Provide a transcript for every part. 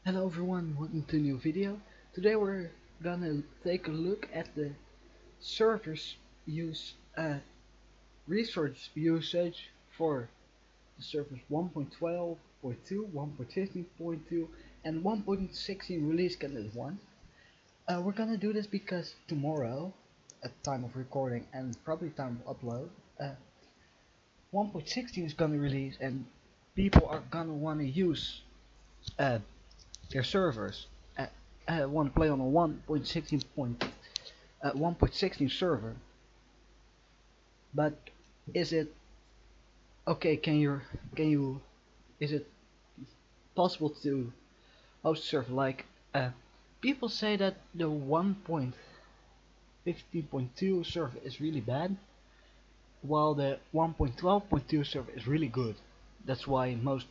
Hello everyone, welcome to a new video. Today we're gonna take a look at the server's use resource usage for the servers 1.12.2, 1.15.2 and 1.16 release candidate 1. We're gonna do this because tomorrow, at time of recording and probably time of upload, 1.16 is gonna release and people are gonna wanna use uh, their servers want to play on a 1.16 server, but is it okay? Can you is it possible to host a server like people say that the 1.15.2 server is really bad, while the 1.12.2 server is really good. That's why most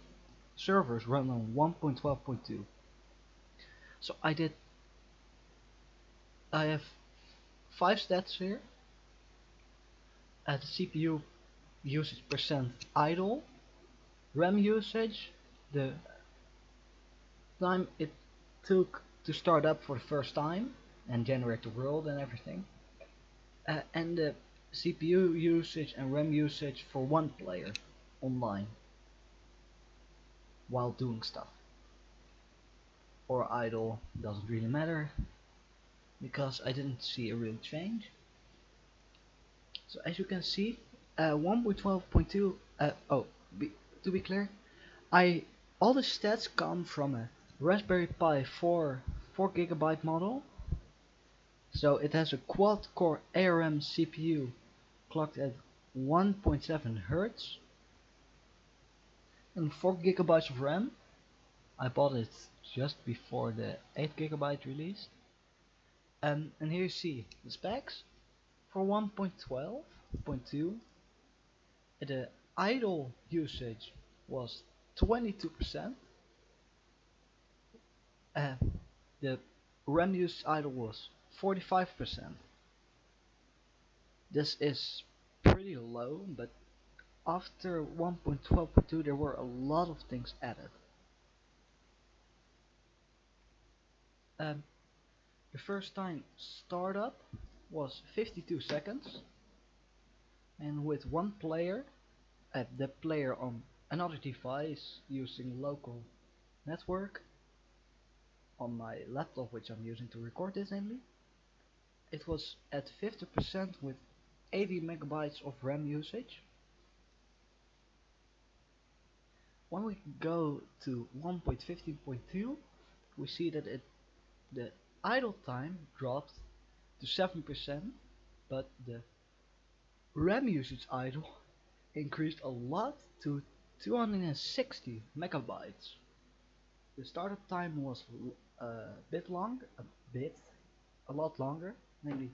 servers run on 1.12.2. So I have five stats here at the CPU usage percent idle, RAM usage, the time it took to start up for the first time and generate the world and everything, and the CPU usage and RAM usage for one player online while doing stuff. Or idle, doesn't really matter because I didn't see a real change. So as you can see, 1.12.2, to be clear, I all the stats come from a Raspberry Pi 4 GB model. So it has a quad-core ARM CPU clocked at 1.7 Hz and 4 GB of RAM. I bought it just before the 8 GB release. And here you see the specs for 1.12.2. The idle usage was 22%. Uh, the RAM use idle was 45%. This is pretty low, but after 1.12.2 there were a lot of things added. Um, the first time startup was 52 seconds, and with one player, the player on another device using local network on my laptop, which I'm using to record this namely, it was at 50% with 80 megabytes of RAM usage. When we go to 1.15.2, we see that the idle time dropped to 7%, but the RAM usage idle increased a lot to 260 megabytes. The startup time was a lot longer, namely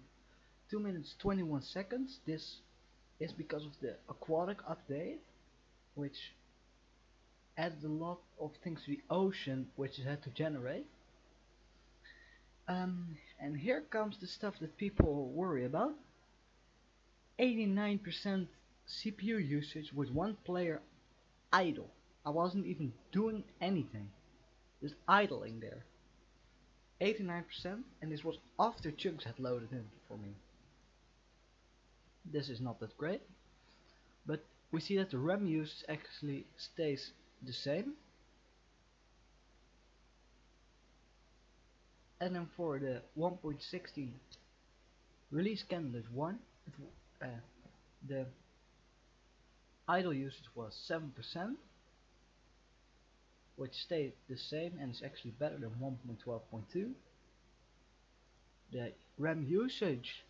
2 minutes 21 seconds. This is because of the aquatic update, which added a lot of things to the ocean which it had to generate. And here comes the stuff that people worry about. 89% CPU usage with one player idle. I wasn't even doing anything, just idling there. 89%, and this was after chunks had loaded in for me. This is not that great, but we see that the RAM usage actually stays the same. And then for the 1.16 release candidate 1, the idle usage was 7%, which stayed the same and is actually better than 1.12.2. The RAM usage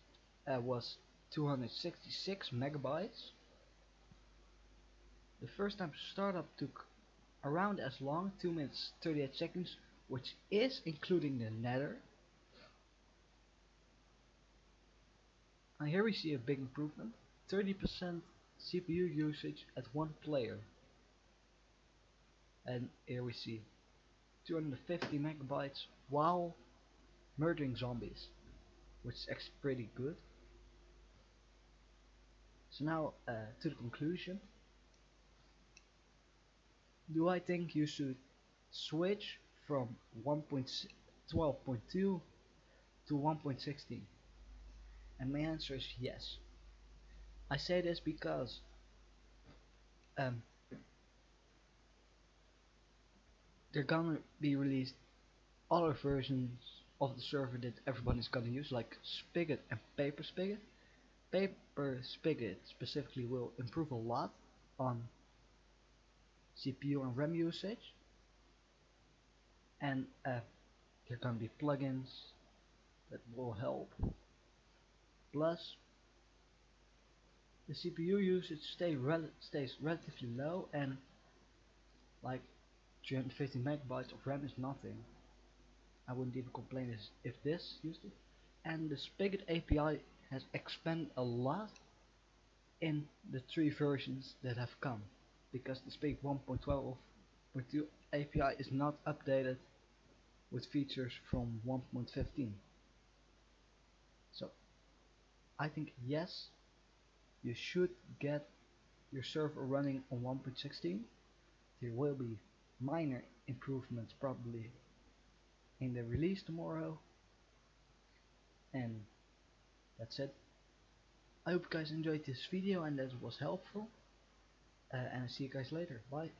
was 266 megabytes. The first time startup took around as long, 2 minutes 38 seconds, which is including the nether. And here we see a big improvement, 30% CPU usage at one player. And here we see 250 megabytes while murdering zombies, which is actually pretty good. So now to the conclusion. Do I think you should switch from 1.12.2 to 1.16? And my answer is yes. I say this because um, they're gonna be released other versions of the server that everybody's gonna use, like Spigot and Paper Spigot. Paper Spigot specifically will improve a lot on CPU and RAM usage, and there are gonna be plugins that will help. Plus, the CPU usage stays relatively low, and like 350 megabytes of RAM is nothing. I wouldn't even complain if this used it. And the Spigot API has expanded a lot in the three versions that have come, because the Spigot 1.12.2 API is not updated with features from 1.15. So I think yes, you should get your server running on 1.16. There will be minor improvements probably in the release tomorrow, and that's it. I hope you guys enjoyed this video and that it was helpful, and I'll see you guys later. Bye.